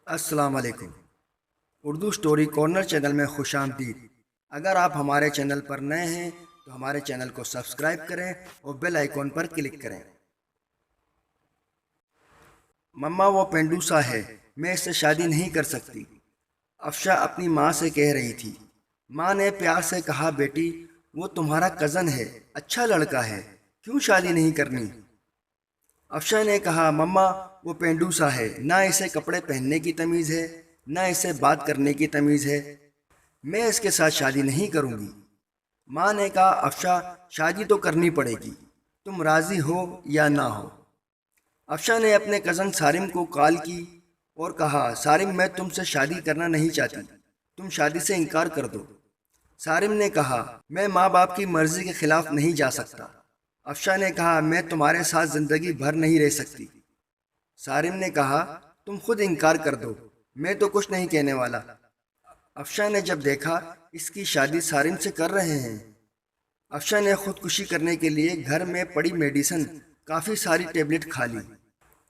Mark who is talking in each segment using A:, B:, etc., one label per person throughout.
A: السلام علیکم۔ Urdu story corner channel میں خوش آمدید۔ اگر آپ ہمارے چینل پر نئے ہیں تو ہمارے چینل کو سبسکرائب کریں اور بیل آئیکن پر کلک کریں۔ مما وہ پینڈوسا ہے، میں اس سے شادی نہیں کر سکتی، افشا اپنی ماں سے کہہ رہی تھی۔ ماں نے پیار سے کہا، بیٹی وہ تمہارا کزن ہے، اچھا لڑکا ہے، کیوں شادی نہیں کرنی؟ افشا نے کہا، مما وہ پینڈوسا ہے، نہ اسے کپڑے پہننے کی تمیز ہے نہ اسے بات کرنے کی تمیز ہے، میں اس کے ساتھ شادی نہیں کروں گی۔ ماں نے کہا، افشا شادی تو کرنی پڑے گی، تم راضی ہو یا نہ ہو۔ افشا نے اپنے کزن سارم کو کال کی اور کہا، سارم میں تم سے شادی کرنا نہیں چاہتی، تم شادی سے انکار کر دو۔ سارم نے کہا، میں ماں باپ کی مرضی کے خلاف نہیں جا سکتا۔ افشا نے کہا، میں تمہارے ساتھ زندگی بھر نہیں رہ سکتی۔ سارم نے کہا، تم خود انکار کر دو، میں تو کچھ نہیں کہنے والا۔ افشا نے جب دیکھا اس کی شادی سارم سے کر رہے ہیں، افشا نے خودکشی کرنے کے لیے گھر میں پڑی میڈیسن کافی ساری ٹیبلٹ کھا لی۔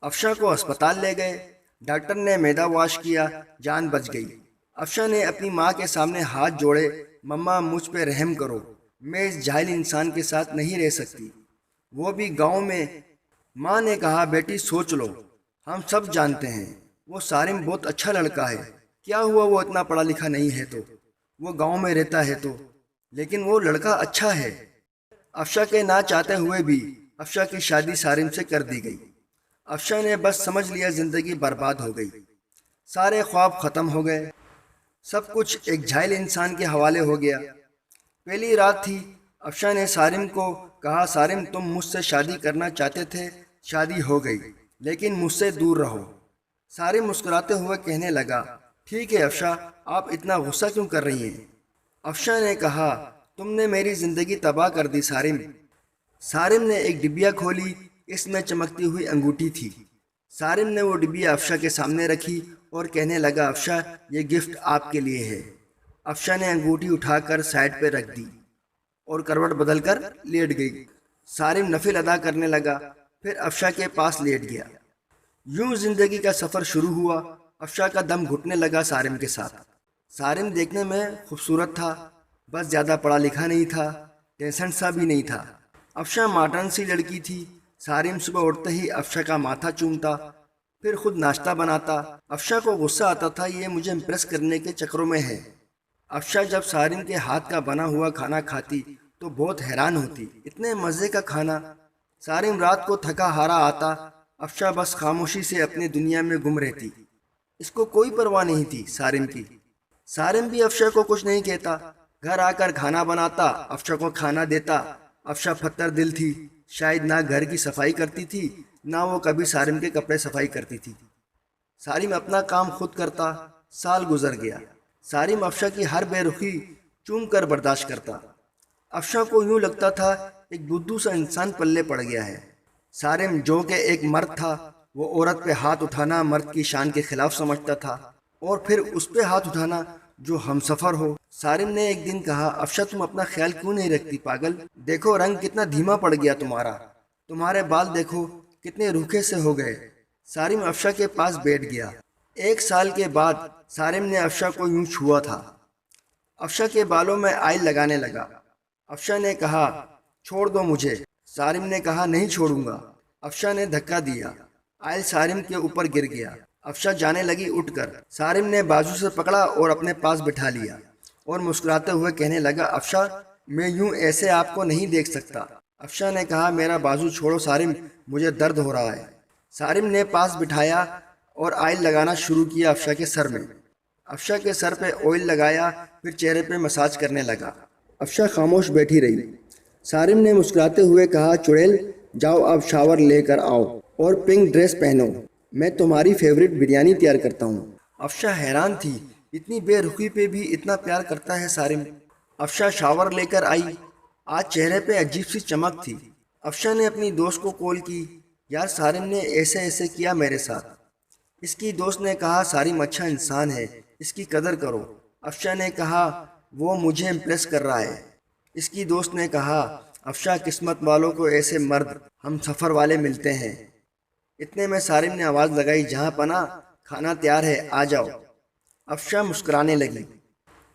A: افشا کو اسپتال لے گئے، ڈاکٹر نے معدہ واش کیا، جان بچ گئی۔ افشا نے اپنی ماں کے سامنے ہاتھ جوڑے، مما مجھ پہ رحم کرو، میں اس جاہل انسان کے ساتھ نہیں رہ سکتی، وہ بھی گاؤں میں۔ ماں نے کہا، بیٹی سوچ لو، ہم سب جانتے ہیں وہ سارم بہت اچھا لڑکا ہے، کیا ہوا وہ اتنا پڑھا لکھا نہیں ہے تو، وہ گاؤں میں رہتا ہے تو، لیکن وہ لڑکا اچھا ہے۔ افشا کے نہ چاہتے ہوئے بھی افشا کی شادی سارم سے کر دی گئی۔ افشا نے بس سمجھ لیا زندگی برباد ہو گئی، سارے خواب ختم ہو گئے، سب کچھ ایک جاہل انسان کے حوالے ہو گیا۔ پہلی رات تھی، افشا نے سارم کو کہا، سارم تم مجھ سے شادی کرنا چاہتے تھے، شادی ہو گئی، لیکن مجھ سے دور رہو۔ سارم مسکراتے ہوئے کہنے لگا، ٹھیک ہے افشا، آپ اتنا غصہ کیوں کر رہی ہیں؟ افشا نے کہا، تم نے میری زندگی تباہ کر دی سارم۔ سارم نے ایک ڈبیا کھولی، اس میں چمکتی ہوئی انگوٹھی تھی۔ سارم نے وہ ڈبیا افشا کے سامنے رکھی اور کہنے لگا، افشا یہ گفٹ آپ کے لیے ہے۔ افشا نے انگوٹھی اٹھا کر سائڈ پہ رکھ دی اور کروٹ بدل کر لیٹ گئی۔ سارم نفل ادا کرنے لگا، پھر افشا کے پاس لیٹ گیا۔ یوں زندگی کا سفر شروع ہوا۔ افشا کا دم گھٹنے لگا سارم کے ساتھ۔ سارم دیکھنے میں خوبصورت تھا، بس زیادہ پڑھا لکھا نہیں تھا، ڈیسنٹ سا بھی نہیں تھا۔ افشا ماڈرن سی لڑکی تھی۔ سارم صبح اٹھتے ہی افشا کا ماتھا چومتا، پھر خود ناشتہ بناتا۔ افشا کو غصہ آتا تھا، یہ مجھے امپریس کرنے کے چکروں میں ہے۔ افشا جب سارم کے ہاتھ کا بنا ہوا کھانا کھاتی تو بہت حیران ہوتی، اتنے مزے کا کھانا۔ سارم رات کو تھکا ہارا آتا، افشا بس خاموشی سے اپنی دنیا میں گم رہتی، اس کو کوئی پرواہ نہیں تھی سارم کی۔ سارم بھی افشا کو کچھ نہیں کہتا، گھر آ کر کھانا بناتا، افشا کو کھانا دیتا۔ افشا پتھر دل تھی، شاید نہ گھر کی صفائی کرتی تھی نہ وہ کبھی سارم کے کپڑے صفائی کرتی تھی۔ سارم اپنا کام خود کرتا۔ سال گزر گیا، سارم افشا کی ہر بے رخی چوم کر برداشت کرتا۔ افشا کو یوں لگتا تھا ایک بدھو سا انسان پلے پڑ گیا ہے۔ سارم جو کہ ایک مرد تھا، وہ عورت پہ ہاتھ اٹھانا مرد کی شان کے خلاف سمجھتا تھا، اور پھر اس پہ ہاتھ اٹھانا جو ہم سفر ہو۔ سارم نے ایک دن کہا، افشا تم اپنا خیال کیوں نہیں رکھتی پاگل؟ دیکھو رنگ کتنا دھیما پڑ گیا تمہارا، تمہارے بال دیکھو کتنے روکھے سے ہو گئے۔ سارم افشا کے پاس بیٹھ گیا۔ ایک سال کے بعد سارم نے افشا کو یوں چھوا تھا۔ افشا کے بالوں میں آئل لگانے لگا۔ افشا نے کہا، چھوڑ دو مجھے۔ سارم نے کہا، نہیں چھوڑوں گا۔ افشا نے دھکا دیا، آئل سارم کے اوپر گر گیا۔ افشا جانے لگی اٹھ کر۔ سارم نے بازو سے پکڑا اور اپنے پاس بٹھا لیا اور مسکراتے ہوئے کہنے لگا، افشا میں یوں ایسے آپ کو نہیں دیکھ سکتا۔ افشا نے کہا، میرا بازو چھوڑو سارم، مجھے درد ہو رہا ہے۔ سارم نے پاس بٹھایا اور آئل لگانا شروع کیا افشا کے سر میں۔ افشا کے سر پہ آئل لگایا، پھر چہرے پہ مساج کرنے لگا۔ افشا خاموش بیٹھی رہی۔ سارم نے مسکراتے ہوئے کہا، چڑیل جاؤ اب شاور لے کر آؤ اور پنک ڈریس پہنو، میں تمہاری فیوریٹ بریانی تیار کرتا ہوں۔ افشا حیران تھی، اتنی بے رخی پہ بھی اتنا پیار کرتا ہے سارم۔ افشا شاور لے کر آئی، آج چہرے پہ عجیب سی چمک تھی۔ افشا نے اپنی دوست کو کال کی، یار سارم نے ایسے ایسے کیا میرے ساتھ۔ اس کی دوست نے کہا، سارم اچھا انسان ہے، اس کی قدر کرو۔ افشا نے کہا، وہ مجھے امپریس کر رہا ہے۔ اس کی دوست نے کہا، افشا قسمت والوں کو ایسے مرد ہم سفر والے ملتے ہیں۔ اتنے میں سارم نے آواز لگائی، جہاں پناہ کھانا تیار ہے، آ جاؤ۔ افشا مسکرانے لگی۔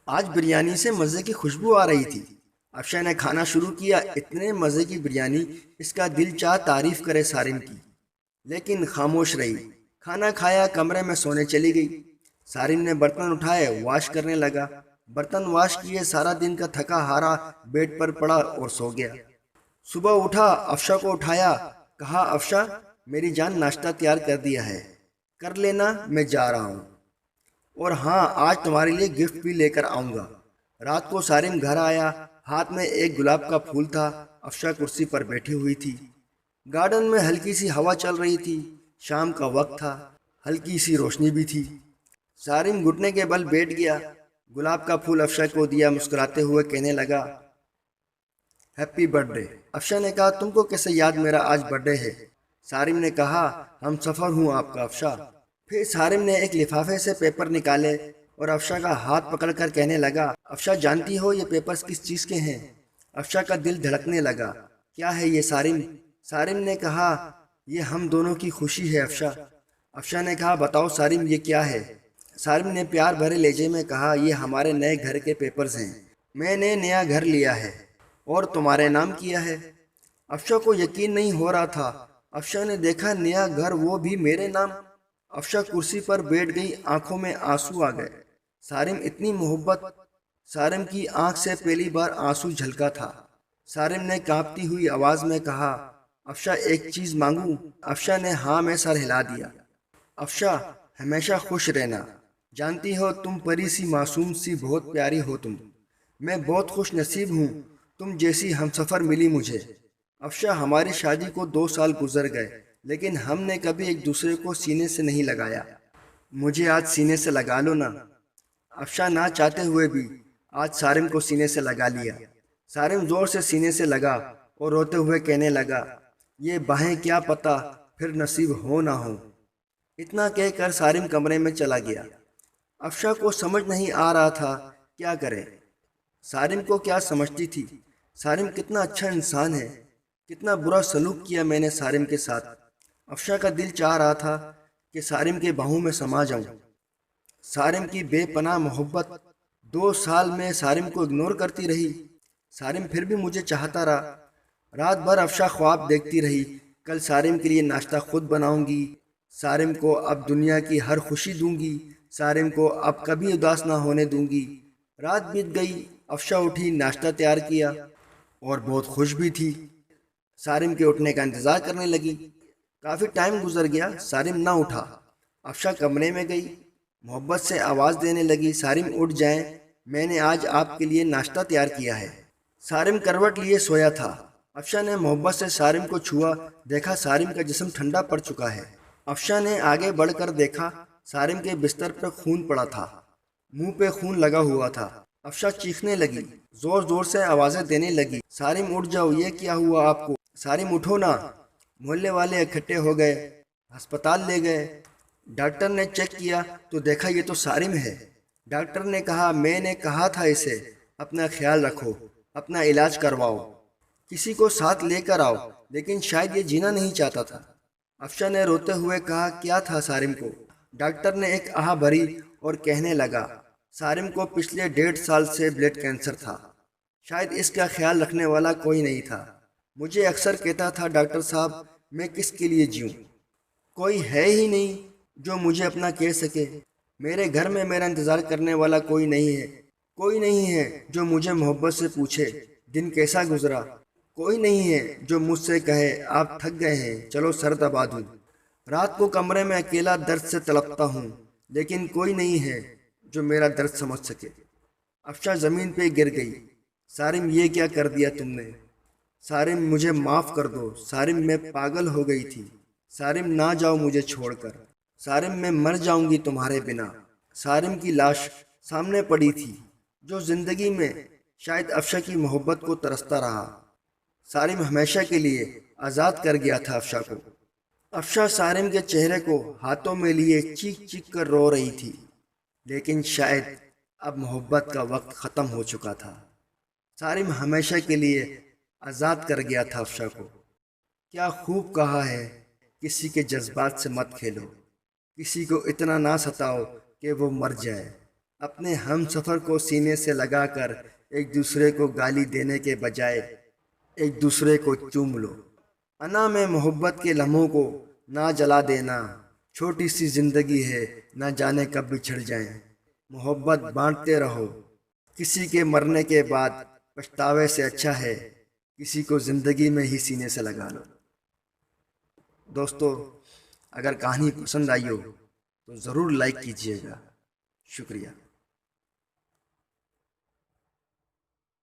A: آج بریانی سے مزے کی خوشبو آ رہی تھی۔ افشا نے کھانا شروع کیا۔ اتنے مزے کی بریانی، اس کا دل چاہ تعریف کرے سارم کی، لیکن خاموش رہی۔ کھانا کھایا، کمرے میں سونے چلی گئی۔ سارم نے برتن اٹھائے، واش کرنے لگا۔ برتن واش کیے، سارا دن کا تھکا ہارا بیڈ پر پڑا اور سو گیا۔ صبح اٹھا، افشا کو اٹھایا، کہا افشا میری جان ناشتہ تیار کر دیا ہے، کر لینا، میں جا رہا ہوں، اور ہاں آج تمہارے لیے گفٹ بھی لے کر آؤں گا۔ رات کو سارم گھر آیا، ہاتھ میں ایک گلاب کا پھول تھا۔ افشا کرسی پر بیٹھی ہوئی تھی۔ گارڈن میں ہلکی سی ہوا چل رہی تھی۔ شام کا وقت تھا، ہلکی سی روشنی بھی تھی۔ سارم گھٹنے کے بل بیٹھ گیا، گلاب کا پھول افشا کو دیا، مسکراتے ہوئے کہنے لگا ہیپی برتھ ڈے۔ افشا نے کہا تم کو کیسے یاد میرا آج برتھ ڈے ہے؟ سارم نے کہا ہم سفر ہوں آپ کا افشا۔ پھر سارم نے ایک لفافے سے پیپر نکالے اور افشا کا ہاتھ پکڑ کر کہنے لگا افشا جانتی ہو یہ پیپرز کس چیز کے ہیں؟ افشا کا دل دھڑکنے لگا۔ کیا ہے یہ سارم؟ سارم نے کہا یہ ہم دونوں کی خوشی ہے افشا۔ افشا نے کہا بتاؤ سارم یہ کیا ہے؟ سارم نے پیار بھرے لہجے میں کہا یہ ہمارے نئے گھر کے پیپرز ہیں، میں نے نیا گھر لیا ہے اور تمہارے نام کیا ہے۔ افشا کو یقین نہیں ہو رہا تھا۔ افشا نے دیکھا نیا گھر، وہ بھی میرے نام۔ افشا کرسی پر بیٹھ گئی، آنکھوں میں آنسو آ گئے۔ سارم اتنی محبت، سارم کی آنکھ سے پہلی بار آنسو جھلکا تھا۔ سارم نے کانپتی ہوئی آواز میں کہا افشا ایک چیز مانگوں؟ افشا نے ہاں میں سر ہلا دیا۔ افشا ہمیشہ خوش رہنا، جانتی ہو تم پری سی معصوم سی بہت پیاری ہو تم، میں بہت خوش نصیب ہوں تم جیسی ہمسفر ملی مجھے۔ افشا ہماری شادی کو 2 سال گزر گئے، لیکن ہم نے کبھی ایک دوسرے کو سینے سے نہیں لگایا، مجھے آج سینے سے لگا لو نا۔ افشا نہ چاہتے ہوئے بھی آج سارم کو سینے سے لگا لیا۔ سارم زور سے سینے سے لگا اور روتے ہوئے کہنے لگا یہ باہیں کیا پتہ پھر نصیب ہو نہ ہو۔ اتنا کہہ کر سارم کمرے میں چلا گیا۔ افشا کو سمجھ نہیں آ رہا تھا کیا کرے۔ سارم کو کیا سمجھتی تھی؟ سارم کتنا اچھا انسان ہے، کتنا برا سلوک کیا میں نے سارم کے ساتھ۔ افشا کا دل چاہ رہا تھا کہ سارم کے باہوں میں سما جاؤں۔ سارم کی بے پناہ محبت 2 سال میں سارم کو اگنور کرتی رہی۔ سارم پھر بھی مجھے چاہتا رہا۔ رات بھر افشا خواب دیکھتی رہی، کل سارم کے لیے ناشتہ خود بناؤں گی، سارم کو اب دنیا کی ہر خوشی دوں گی، سارم کو اب کبھی اداس نہ ہونے دوں گی۔ رات بیت گئی، افشا اٹھی، ناشتہ تیار کیا اور بہت خوش بھی تھی۔ سارم کے اٹھنے کا انتظار کرنے لگی۔ کافی ٹائم گزر گیا، سارم نہ اٹھا۔ افشا کمرے میں گئی، محبت سے آواز دینے لگی سارم اٹھ جائیں، میں نے آج آپ کے لیے ناشتہ تیار کیا ہے۔ سارم کروٹ لیے سویا تھا۔ افشا نے محبت سے سارم کو چھوا، دیکھا سارم کا جسم ٹھنڈا پڑ چکا ہے۔ افشا نے آگے بڑھ کر دیکھا سارم کے بستر پر خون پڑا تھا، منہ پہ خون لگا ہوا تھا۔ افشا چیخنے لگی، زور زور سے آوازیں دینے لگی سارم اٹھ جاؤ، یہ کیا ہوا آپ کو؟ سارم اٹھو نا۔ محلے والے اکٹھے ہو گئے، ہسپتال لے گئے۔ ڈاکٹر نے چیک کیا تو دیکھا یہ تو سارم ہے۔ ڈاکٹر نے کہا میں نے کہا تھا اسے اپنا خیال رکھو، اپنا علاج کرواؤ، کسی کو ساتھ لے کر آؤ، لیکن شاید یہ جینا نہیں چاہتا تھا۔ افشا نے روتے ہوئے کہا کیا تھا سارم کو؟ ڈاکٹر نے ایک آہ بھری اور کہنے لگا سارم کو پچھلے 1.5 سال سے بلڈ کینسر تھا، شاید اس کا خیال رکھنے والا کوئی نہیں تھا۔ مجھے اکثر کہتا تھا ڈاکٹر صاحب میں کس کے لیے جیوں، کوئی ہے ہی نہیں جو مجھے اپنا کہہ سکے، میرے گھر میں میرا انتظار کرنے والا کوئی نہیں ہے، کوئی نہیں ہے جو مجھے محبت سے پوچھے دن کیسا گزرا، کوئی نہیں ہے جو مجھ سے کہے آپ تھک گئے ہیں چلو سر دبا دوں۔ رات کو کمرے میں اکیلا درد سے تڑپتا ہوں، لیکن کوئی نہیں ہے جو میرا درد سمجھ سکے۔ افشا زمین پہ گر گئی۔ سارم یہ کیا کر دیا تم نے؟ سارم مجھے معاف کر دو، سارم میں پاگل ہو گئی تھی، سارم نہ جاؤ مجھے چھوڑ کر، سارم میں مر جاؤں گی تمہارے بنا۔ سارم کی لاش سامنے پڑی تھی، جو زندگی میں شاید افشا کی محبت کو ترستا رہا۔ سارم ہمیشہ کے لیے آزاد کر گیا تھا افشا کو۔ افشا سارم کے چہرے کو ہاتھوں میں لیے چیخ چیخ کر رو رہی تھی، لیکن شاید اب محبت کا وقت ختم ہو چکا تھا۔ سارم ہمیشہ کے لیے آزاد کر گیا تھا افشا کو۔ کیا خوب کہا ہے، کسی کے جذبات سے مت کھیلو، کسی کو اتنا نہ ستاؤ کہ وہ مر جائے۔ اپنے ہم سفر کو سینے سے لگا کر ایک دوسرے کو گالی دینے کے بجائے ایک دوسرے کو چوم لو۔ انا میں محبت کے لمحوں کو نہ جلا دینا۔ چھوٹی سی زندگی ہے، نہ جانے کب بچھڑ جائیں۔ محبت بانٹتے رہو۔ کسی کے مرنے کے بعد پچھتاوے سے اچھا ہے کسی کو زندگی میں ہی سینے سے لگا لو۔ دوستو، اگر کہانی پسند آئی ہو تو ضرور لائک کیجیے گا۔ شکریہ۔